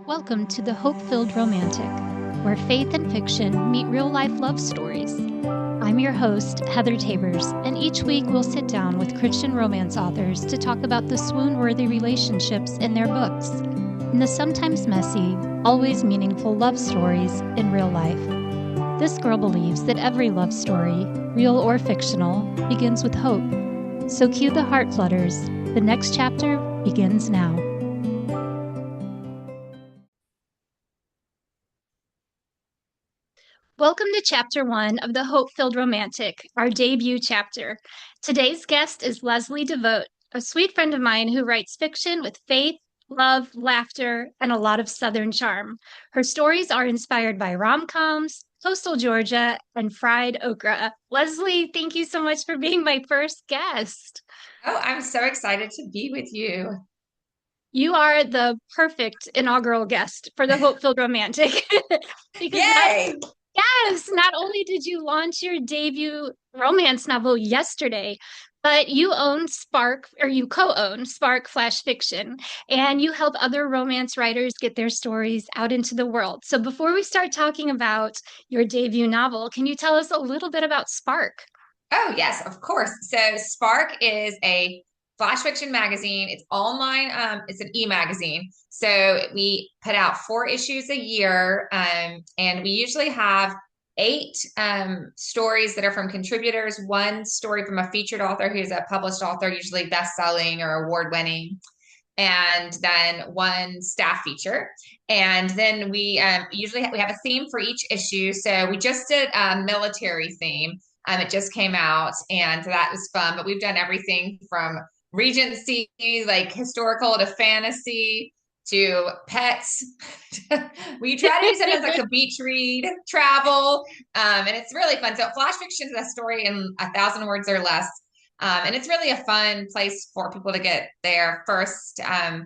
Welcome to the Hope-Filled Romantic, where faith and fiction meet real-life love stories. I'm your host, Heather Tabers, and each week we'll sit down with Christian romance authors to talk about the swoon-worthy relationships in their books, and the sometimes messy, always meaningful love stories in real life. This girl believes that every love story, real or fictional, begins with hope. So cue the heart flutters. The next chapter begins now. Welcome to Chapter 1 of the Hope-Filled Romantic, our debut chapter. Today's guest is Leslie DeVooght, a sweet friend of mine who writes fiction with faith, love, laughter, and a lot of Southern charm. Her stories are inspired by rom-coms, coastal Georgia, and fried okra. Leslie, thank you so much for being my first guest. Oh, I'm so excited to be with you. You are the perfect inaugural guest for the Hope-Filled Romantic because Yay! yes, not only did you launch your debut romance novel yesterday, but you own Spark, or you co-own Spark Flash Fiction, and you help other romance writers get their stories out into the world. So before we start talking about your debut novel, can you tell us a little bit about Spark? Oh, yes, of course. So Spark is a flash fiction magazine. It's online. It's an e-magazine. So we put out 4 issues a year, and we usually have 8 stories that are from contributors, 1 story from a featured author who's a published author, usually best-selling or award-winning, and then 1 staff feature. And then we usually we have a theme for each issue. So we just did a military theme. It just came out, and that was fun. But we've done everything from Regency, like historical, to fantasy, to pets. We try to do sometimes like a beach read, travel, and it's really fun. So flash fiction is a story in 1,000 words or less. And it's really a fun place for people to get their first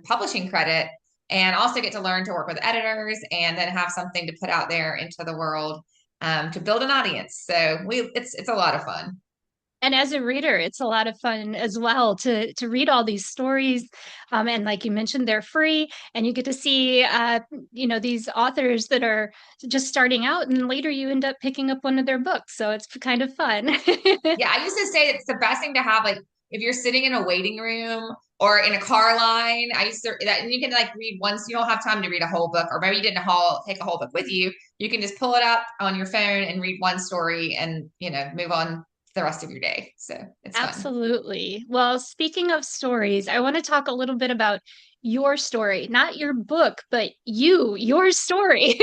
publishing credit and also get to learn to work with editors and then have something to put out there into the world to build an audience. So it's a lot of fun. And as a reader, it's a lot of fun as well to read all these stories. And like you mentioned, they're free, and you get to see these authors that are just starting out, and later you end up picking up one of their books. So it's kind of fun. Yeah, I used to say it's the best thing to have, like if you're sitting in a waiting room or in a car line. I used to that and you can like read once you don't have time to read a whole book, or maybe you didn't take a whole book with you. You can just pull it up on your phone and read 1 story and move on the rest of your day. So it's fun. Absolutely. Well, speaking of stories, I want to talk a little bit about your story, not your book, but your story.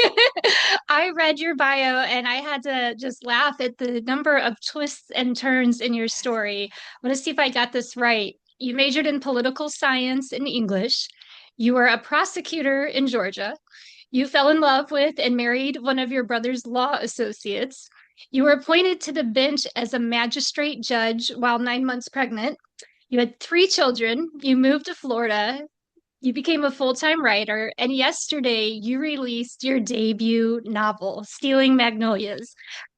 I read your bio and I had to just laugh at the number of twists and turns in your story. I want to see if I got this right. You majored in political science and English. You were a prosecutor in Georgia. You fell in love with and married one of your brother's law associates. You were appointed to the bench as a magistrate judge while 9 months pregnant. You had 3 children. You moved to Florida. You became a full-time writer. And yesterday, you released your debut novel, Stealing Magnolias.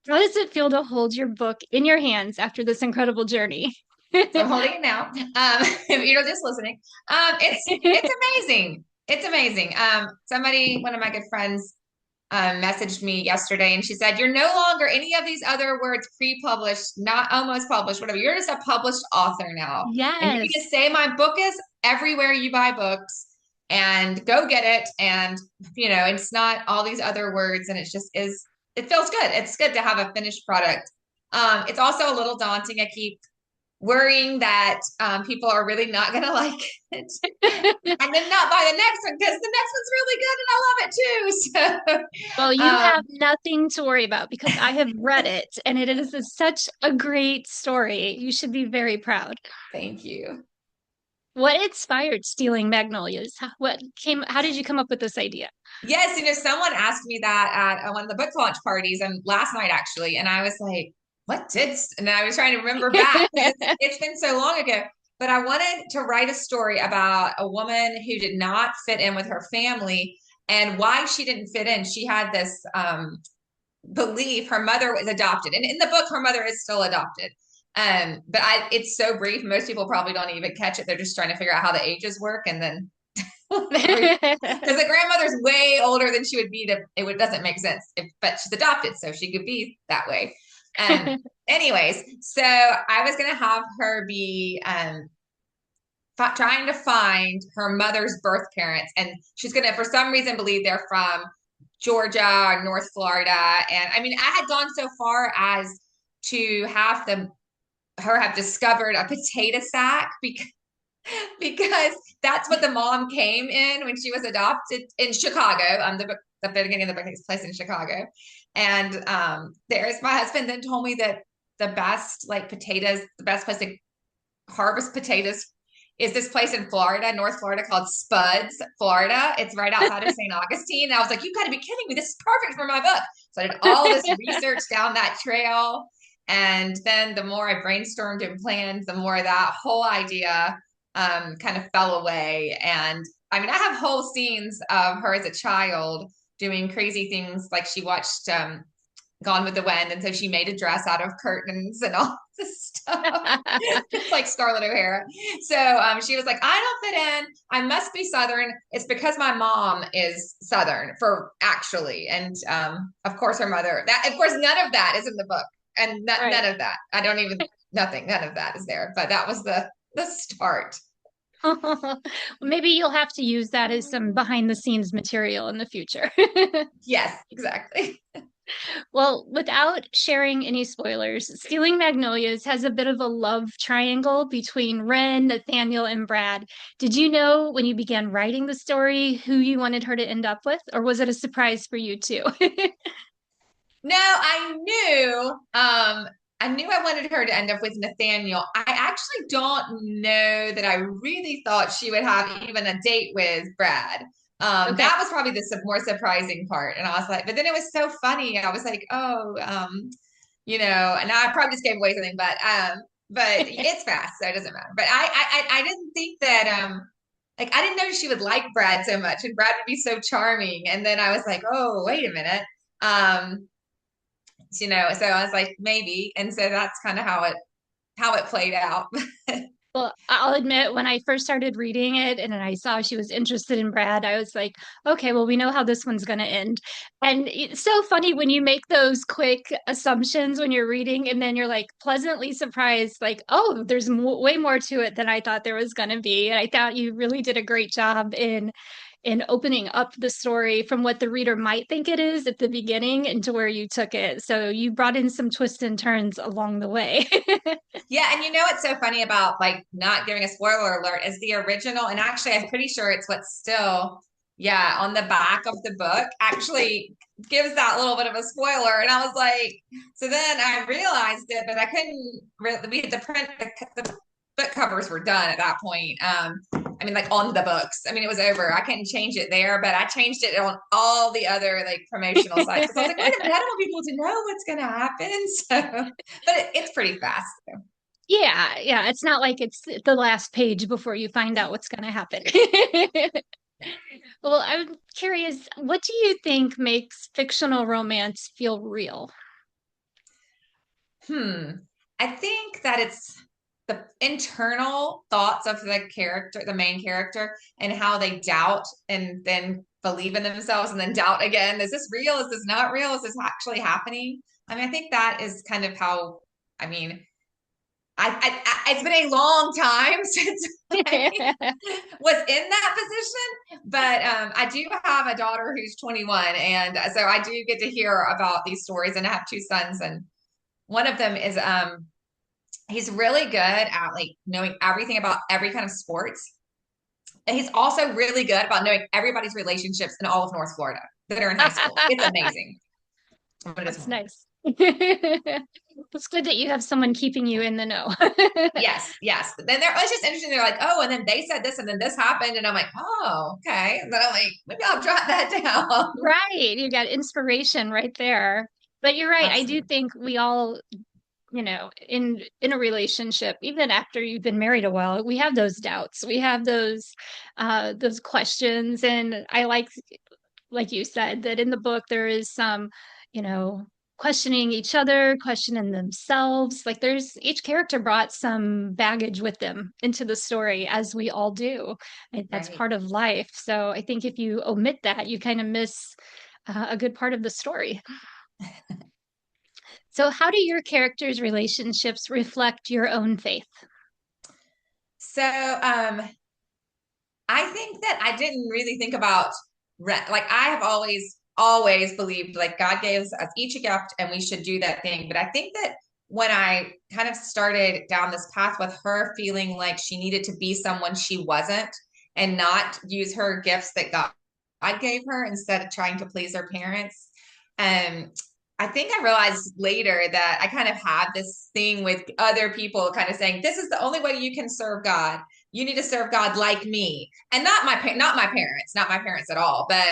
How does it feel to hold your book in your hands after this incredible journey? So I'm holding it now. If you're just listening, it's amazing. It's amazing. One of my good friends, messaged me yesterday, and she said, "You're no longer any of these other words pre-published, not almost published, whatever. You're just a published author now, and you can Yes. just say my book is everywhere you buy books, and go get it. And it's not all these other words, and it's just is. It feels good. It's good to have a finished product. It's also a little daunting. I keep worrying that people are really not going to like it and then not buy the next one because the next one's really good and I love it too. Well, So, you have nothing to worry about because I have read it and it is such a great story. You should be very proud. thank you. What inspired Stealing Magnolias? How did you come up with this idea? Yes, someone asked me that at one of the book launch parties and last night actually, and I was like, and I was trying to remember back because it's been so long ago. But I wanted to write a story about a woman who did not fit in with her family and why she didn't fit in. She had this belief her mother was adopted. And in the book, her mother is still adopted. But it's so brief. Most people probably don't even catch it. They're just trying to figure out how the ages work. And then Because the grandmother's way older than she would be to doesn't make sense but she's adopted so she could be that way. Anyways, so I was gonna have her be trying to find her mother's birth parents, and she's gonna for some reason believe they're from Georgia or North Florida. And I mean, I had gone so far as to have her have discovered a potato sack because that's what the mom came in when she was adopted in Chicago. The beginning of the book takes place in Chicago, and there's my husband then told me that the best the best place to harvest potatoes is this place in Florida, North Florida, called Spuds, Florida. It's right outside of St. Augustine. And I was like, you got to be kidding me. This is perfect for my book. So I did all this research down that trail. And then the more I brainstormed and planned, the more that whole idea kind of fell away. And I mean, I have whole scenes of her as a child doing crazy things. Like she watched Gone with the Wind, and so she made a dress out of curtains and all this stuff, just like Scarlett O'Hara. So she was like, "I don't fit in. I must be Southern. It's because my mom is Southern, for actually." And of course, her mother. Of course, none of that is in the book, and Right. none of that. I don't even nothing. None of that is there. But that was the start. Maybe you'll have to use that as some behind the scenes material in the future. Yes, exactly. Well, without sharing any spoilers, Stealing Magnolias has a bit of a love triangle between Ren, Nathaniel, and Brad. Did you know when you began writing the story who you wanted her to end up with, or was it a surprise for you too? No, I knew I wanted her to end up with Nathaniel. I actually don't know that I really thought she would have even a date with Brad. Okay. That was probably the more surprising part. And I was like, but then it was so funny. I was like, oh, and I probably just gave away something, but it's fast, so it doesn't matter. But I didn't think that like I didn't know she would like Brad so much, and Brad would be so charming. And then I was like, oh, wait a minute. Um, so I was like, maybe. And so that's kind of how it played out. Well, I'll admit, when I first started reading it and I saw she was interested in Brad, I was like, okay, well, we know how this one's going to end. And it's so funny when you make those quick assumptions when you're reading, and then you're like pleasantly surprised, like, oh, there's way more to it than I thought there was going to be. And I thought you really did a great job in opening up the story from what the reader might think it is at the beginning into where you took it. So you brought in some twists and turns along the way. Yeah, and you know what's so funny about like not giving a spoiler alert is the original, and actually I'm pretty sure it's what's still, yeah, on the back of the book actually gives that little bit of a spoiler. And I was like, so then I realized it, but I couldn't really, we had the print, the book covers were done at that point. I mean, like on the books. I mean, it was over. I couldn't change it there, but I changed it on all the other like promotional sites because I was like, wait a minute, I don't want people to know what's going to happen. So, but it's pretty fast. So. Yeah, yeah. It's not like it's the last page before you find out what's going to happen. Well, I'm curious, what do you think makes fictional romance feel real? Hmm. I think that it's the internal thoughts of the main character, and how they doubt and then believe in themselves and then doubt again. Is this real? Is this not real? Is this actually happening? I mean, I think that is kind of how, I mean, it's been a long time since I was in that position, but I do have a daughter who's 21, and so I do get to hear about these stories, and I have two sons, and one of them is he's really good at like knowing everything about every kind of sports. And he's also really good about knowing everybody's relationships in all of North Florida that are in high school. It's amazing. But it is That's one. nice. It's good that you have someone keeping you in the know. Yes, yes. Then it's just interesting. They're like, oh, and then they said this, and then this happened, and I'm like, oh, okay. And then I'm like, maybe I'll jot that down. Right. You got inspiration right there. But you're right. I do Absolutely. think we all, in a relationship, even after you've been married a while, we have those doubts. We have those questions. And I like you said, that in the book there is some, you know, questioning each other, questioning themselves. Like there's each character brought some baggage with them into the story, as we all do. That's Right. part of life. So I think if you omit that, you kind of miss a good part of the story. So, how do your characters' relationships reflect your own faith? So, I think that I didn't really think about like I have always believed like God gave us each a gift and we should do that thing. But I think that when I kind of started down this path with her feeling like she needed to be someone she wasn't and not use her gifts that God gave her instead of trying to please her parents. Um, I think I realized later that I kind of had this thing with other people kind of saying, this is the only way you can serve God. You need to serve God like me, and not my parents at all, but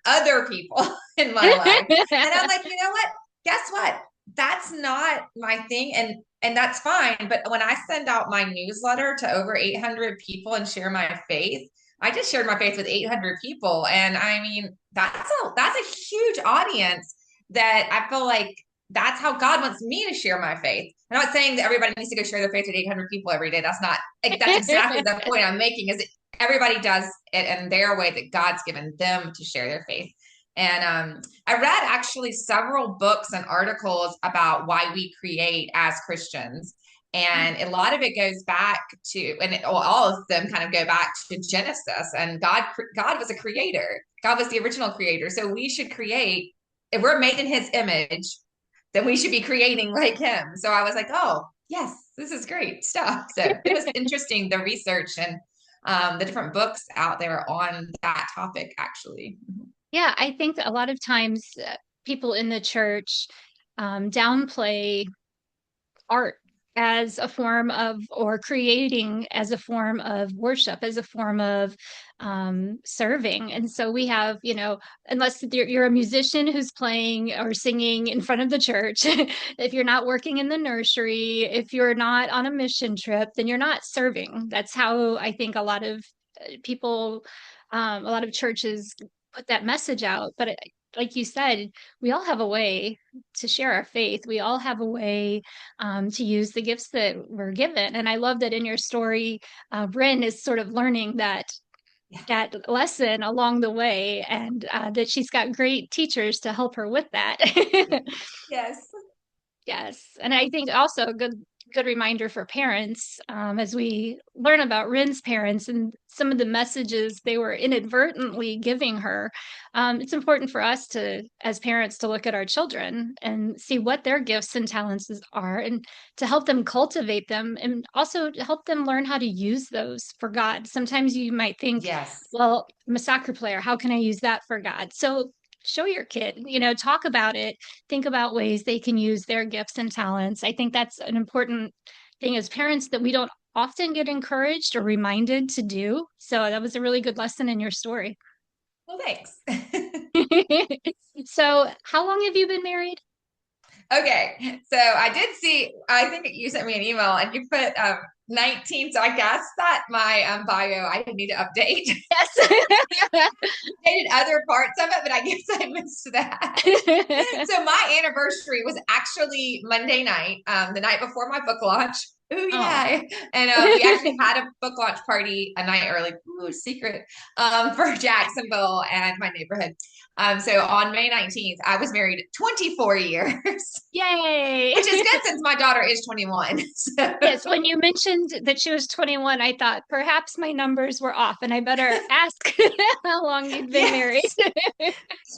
other people in my life. And I'm like, you know what? Guess what? That's not my thing, and that's fine. But when I send out my newsletter to over 800 people and share my faith, I just shared my faith with 800 people, and I mean that's a huge audience that I feel like that's how God wants me to share my faith. I'm not saying that everybody needs to go share their faith with 800 people every day. That's not, that's exactly the point I'm making is that everybody does it in their way that God's given them to share their faith. And I read actually several books and articles about why we create as Christians. And a lot of it goes back to, and all of them kind of go back to Genesis. And God was a creator. God was the original creator. So we should create, if we're made in his image, then we should be creating like him. So I was like, oh, yes, this is great stuff. So it was interesting, the research and the different books out there on that topic, actually. Yeah, I think a lot of times people in the church downplay art as a form of, or creating as a form of worship, as a form of serving. And so we have, unless you're a musician who's playing or singing in front of the church, if you're not working in the nursery, if you're not on a mission trip, then you're not serving. That's how I think a lot of people, a lot of churches put that message out. But like you said, we all have a way to share our faith. We all have a way to use the gifts that we're given. And I love that in your story, Bryn is sort of learning Yeah. that lesson along the way, and that she's got great teachers to help her with that. Yes. Yes, and I think also a good reminder for parents, as we learn about Rin's parents and some of the messages they were inadvertently giving her. It's important for us to, as parents, to look at our children and see what their gifts and talents are, and to help them cultivate them, and also to help them learn how to use those for God. Sometimes you might think, Yes. well, I'm a soccer player. How can I use that for God? So show your kid, talk about it, think about ways they can use their gifts and talents. I think that's an important thing as parents that we don't often get encouraged or reminded to do. So that was a really good lesson in your story. Well, thanks. So, how long have you been married? Okay, so I did see, I think you sent me an email and you put 19. So I guess that my bio I need to update. Yes. Dated other parts of it, but I guess I missed that. So my anniversary was actually Monday night, the night before my book launch. Ooh, Oh. yeah. And we actually had a book launch party a night early, ooh, secret, for Jacksonville and my neighborhood. So on May 19th, I was married 24 years, Yay. which is good since my daughter is 21. So. Yes, when you mentioned that she was 21, I thought perhaps my numbers were off and I better ask how long you'd been married. Yes. No,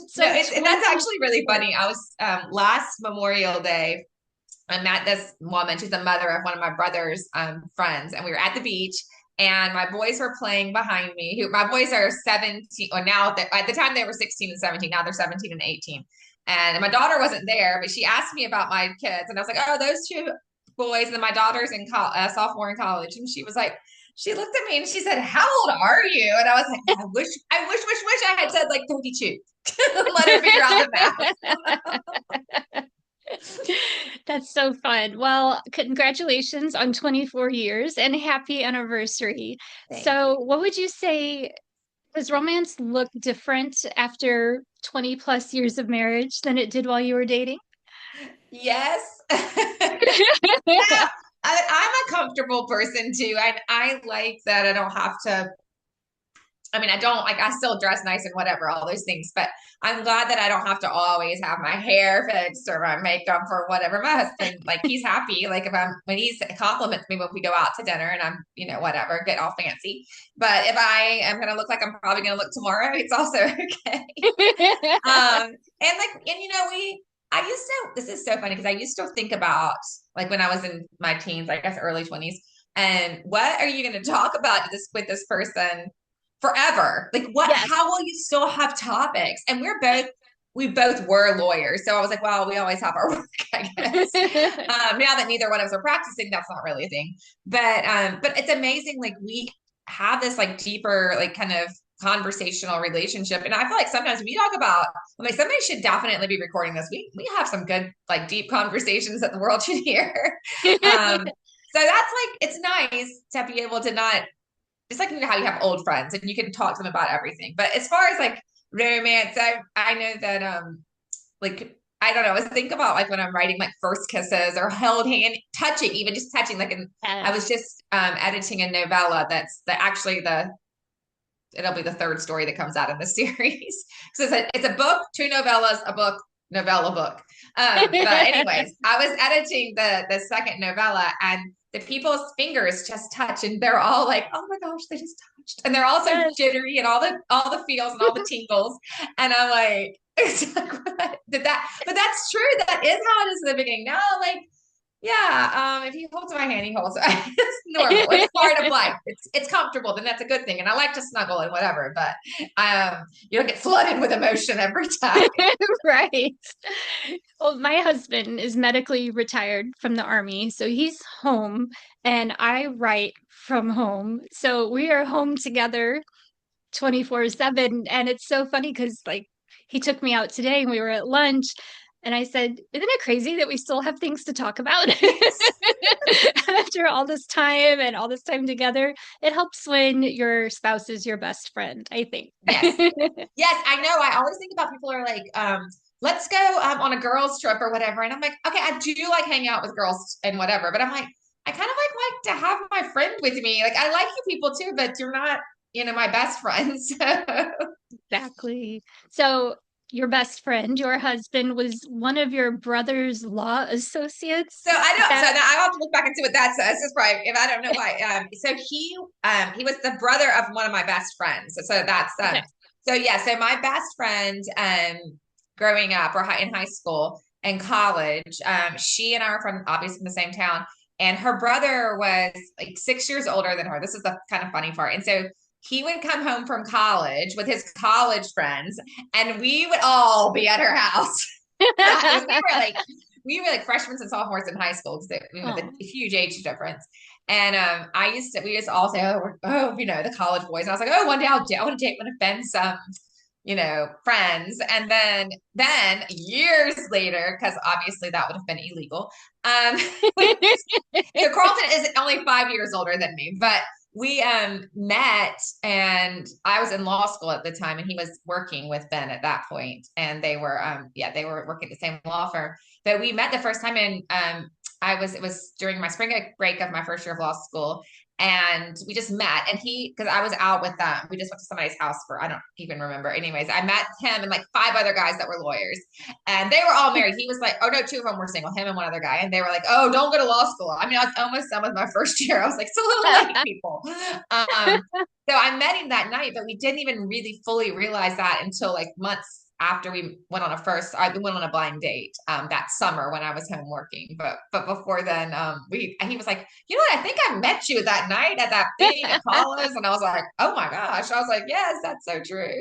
So and that's 20 actually really years. funny. I was last Memorial Day. I met this woman. She's the mother of one of my brother's friends, and we were at the beach. And my boys were playing behind me. My boys are 17, or now at the time they were 16 and 17. Now they're 17 and 18. And my daughter wasn't there, but she asked me about my kids, and I was like, "Oh, those two boys." And then my daughter's in sophomore in college, and she was like, she looked at me and she said, "How old are you?" And I was like, "I wish I had said like 32." Let her figure out the math. That's so fun. Well, congratulations on 24 years and happy anniversary. Thank So, you. what would you say, does romance look different after 20 plus years of marriage than it did while you were dating? Yes. Yeah, I'm a comfortable person too. I like that I don't have to. I mean, I don't like, I still dress nice and whatever, all those things, but I'm glad that I don't have to always have my hair fixed or my makeup or whatever. My husband, like, he's happy. Like, when he compliments me when we go out to dinner and I'm, whatever, get all fancy. But if I am going to look like I'm probably going to look tomorrow, it's also okay. And like, and I used to, this is so funny because I used to think about like when I was in my teens, I guess early 20s, and what are you going to talk about with this person forever? Like Yes. how will you still have topics? And we both were lawyers. So I was like, well, we always have our work, I guess. Now that neither one of us are practicing, that's not really a thing. But it's amazing. Like we have this like deeper, like kind of conversational relationship. And I feel like sometimes we talk about, I'm like, somebody should definitely be recording this. We have some good, like deep conversations that the world should hear. So that's like, it's nice to be able to not, it's like how you have old friends and you can talk to them about everything. But as far as like romance, I know that like I don't know, I think about like when I'm writing like first kisses or held hand touching, even just touching like I was Yes. just editing a novella that's actually the it'll be the third story that comes out in the series. So it's a book, two novellas, a book, novella book. But anyways, I was editing the second novella and the people's fingers just touch and they're all like, oh my gosh, they just touched. And they're all so Yes. jittery and all the feels and all the tingles. And I'm like, it's like what? Did that, but that's true. That is how it is in the beginning. Now, like, yeah, if he holds my hand, he holds it. It's normal. It's part of life. It's comfortable, then that's a good thing. And I like to snuggle and whatever, but you don't get flooded with emotion every time. Right. Well, my husband is medically retired from the army, so he's home and I write from home. So we are home together 24/7. And it's so funny because, like, he took me out today and we were at lunch. And I said, isn't it crazy that we still have things to talk about Yes. after all this time and all this time together? It helps when your spouse is your best friend, I think. Yes. Yes, I know. I always think about people are like, let's go on a girls trip or whatever. And I'm like, okay, I do like hanging out with girls and whatever, but I'm like, I kind of like to have my friend with me. Like I like you people too, but you're not, my best friends. Exactly. So, your best friend, your husband, was one of your brother's law associates. So I Is don't. So that now I have to look back and see what that says. This is probably if I don't know why. So he was the brother of one of my best friends. So that's okay? So yeah. So my best friend growing up or in high school and college, she and I were from obviously the same town, and her brother was like 6 years older than her. This is the kind of funny part. And so he would come home from college with his college friends, and we would all be at her house. We were like freshmen and sophomores in high school because with a Oh, huge age difference. And we just all say, the college boys. And I was like, oh, one day I want to date one of Ben's, friends. And then years later, because obviously that would have been illegal. Um, so Carlton is only 5 years older than me, but we met and I was in law school at the time and he was working with Ben at that point and they were working at the same law firm. But we met the first time and it was during my spring break of my first year of law school and we just met and because I was out with them, we just went to somebody's house for I don't even remember. Anyways, I met him and like five other guys that were lawyers and they were all married. He was like, oh no, two of them were single, him and one other guy. And they were like, oh, don't go to law school. I mean, I was almost done with my first year. I was like, it's a little late, people. So I met him that night, but we didn't even really fully realize that until like months after we went on we went on a blind date that summer when I was home working. But before then, he was like, you know what? I think I met you that night at that thing at Paula's, and I was like, oh my gosh! I was like, yes, that's so true.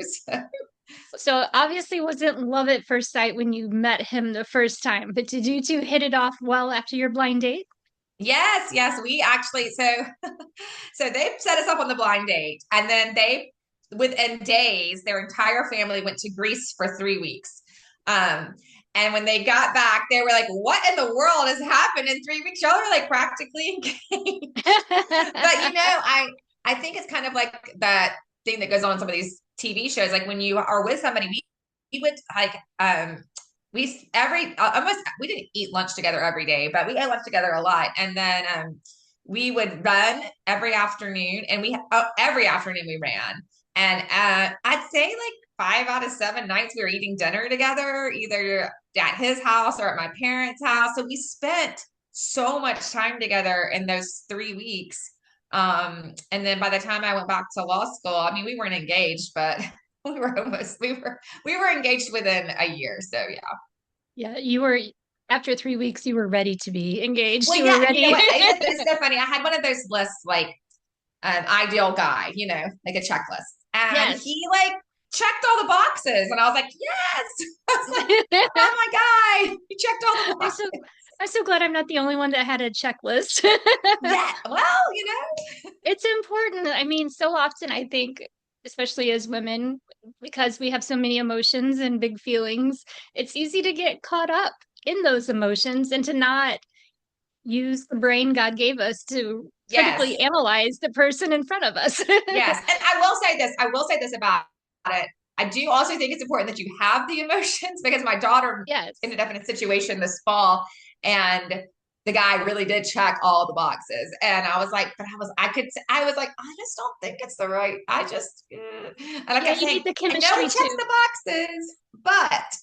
so obviously wasn't love at first sight when you met him the first time, but did you two hit it off well after your blind date? Yes, yes, we actually so they set us up on the blind date and then they within days their entire family went to Greece for 3 weeks. And when they got back, they were like, what in the world has happened in 3 weeks? Y'all are like practically engaged. But I think it's kind of like that thing that goes on in some of these TV shows. Like when you are with somebody, we would like every almost we didn't eat lunch together every day, but we ate lunch together a lot. And then we would run every afternoon, and every afternoon we ran. And I'd say like 5 out of 7 nights we were eating dinner together, either at his house or at my parents' house. So we spent so much time together in those 3 weeks. And then by the time I went back to law school, I mean, we weren't engaged, but we were engaged within a year. So yeah. Yeah, you were after 3 weeks, you were ready to be engaged. Well, You were yeah, and you know ready. what? It's so funny. I had one of those lists, like ideal guy, like a checklist, and Yes. he like checked all the boxes, and I was like, yes. I was like, oh my guy, he checked all the I'm so boxes. I'm so glad I'm not the only one that had a checklist. Yeah, well, It's important. I mean, so often I think, especially as women, because we have so many emotions and big feelings, it's easy to get caught up in those emotions and to not use the brain God gave us to critically yes, analyze the person in front of us. yes, and I will say this. I will say this about it. I do also think it's important that you have the emotions because my daughter Yes. ended up in a situation this fall, and the guy really did check all the boxes. And I was like, but I was like, I just don't think it's the right. And I Yeah, kept you need saying, the I know he chemistry checks too. the boxes, but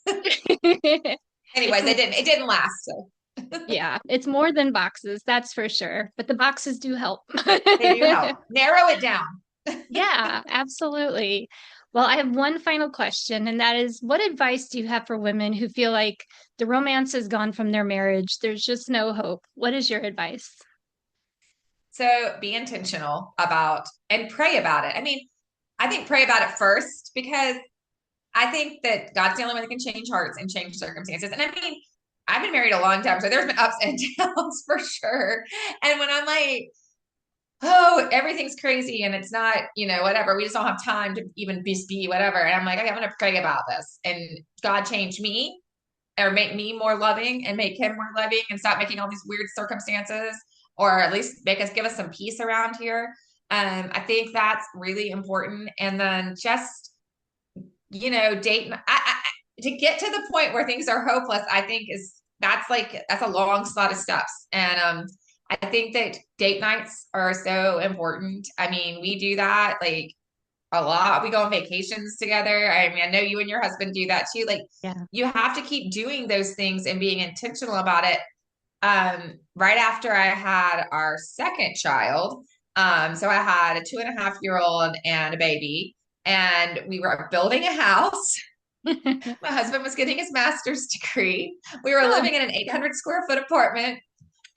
It's anyways, it didn't last. So yeah, it's more than boxes, that's for sure. But the boxes do help. they do help narrow it down. Yeah, absolutely. Well, I have one final question, and that is what advice do you have for women who feel like the romance is gone from their marriage? There's just no hope. What is your advice? So be intentional about and pray about it. I mean, I think pray about it first because I think that God's the only one that can change hearts and change circumstances. And I mean, I've been married a long time, so there's been ups and downs for sure. And when I'm like, oh, everything's crazy and it's not, whatever, we just don't have time to even be whatever. And I'm like, okay, I'm going to pray about this. And God change me or make me more loving and make him more loving and stop making all these weird circumstances or at least give us some peace around here. I think that's really important. And then just date to get to the point where things are hopeless. I think that's a long lot of steps, and I think that date nights are so important. I mean, we do that like a lot. We go on vacations together. I mean, I know you and your husband do that too. Like, Yeah. you have to keep doing those things and being intentional about it. Right after I had our second child, so I had a 2.5-year-old and a baby, and we were building a house. My husband was getting his master's degree. We were Oh. living in an 800 square foot apartment.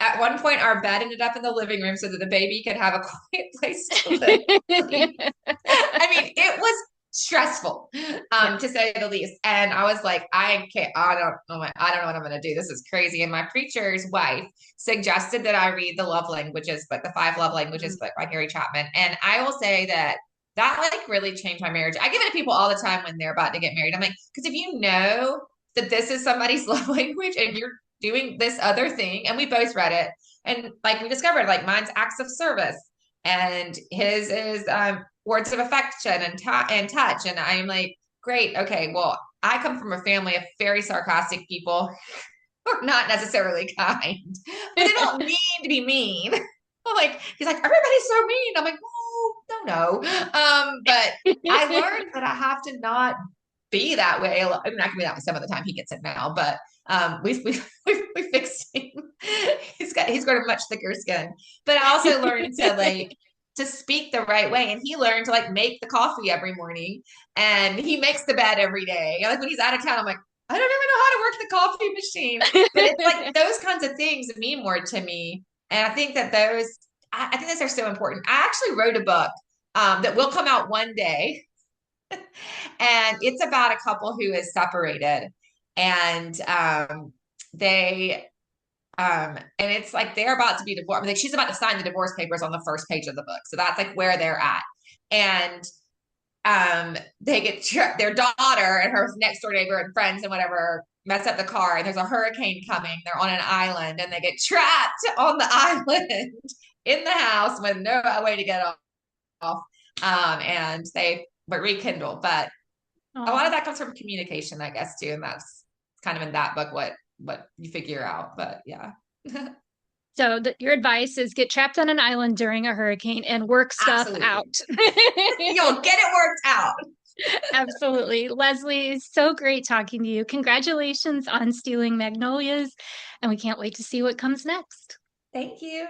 At one point, our bed ended up in the living room so that the baby could have a quiet place to live. I mean, it was stressful, Yeah. to say the least. And I was like, I can't, I don't know what I'm going to do. This is crazy. And my preacher's wife suggested that I read the love languages book, the 5 love languages Mm. book by Gary Chapman. And I will say that like really changed my marriage. I give it to people all the time when they're about to get married. I'm like, because if you know that this is somebody's love language and you're doing this other thing, and we both read it, and like we discovered, like mine's acts of service, and his is words of affection and touch. And I'm like, great, okay, well, I come from a family of very sarcastic people who are not necessarily kind, but they don't mean to be mean. I'm like, he's like, everybody's so mean. I'm like, no, no, no. But I learned that I have to not be that way. I mean, I can be that way some of the time. He gets it now, but we fixed him. He's got a much thicker skin. But I also learned to speak the right way, and he learned to like make the coffee every morning, and he makes the bed every day. Like when he's out of town, I'm like, I don't even know how to work the coffee machine. But it's like those kinds of things mean more to me, and I think that I think those are so important. I actually wrote a book that will come out one day, and it's about a couple who is separated, and they and it's like they're about to be divorced. I mean, like she's about to sign the divorce papers on the first page of the book, so that's like where they're at. And they get their daughter and her next door neighbor and friends and whatever mess up the car, and there's a hurricane coming. They're on an island, and they get trapped on the island in the house with no way to get off. And they but rekindle, but a lot of Oh, that comes from communication, I guess, too, and that's kind of in that book what you figure out. But yeah. So your advice is get trapped on an island during a hurricane and work stuff Absolutely. out. You'll get it worked out. Absolutely. Leslie, so great talking to you. Congratulations on stealing Magnolias, and we can't wait to see what comes next. Thank you.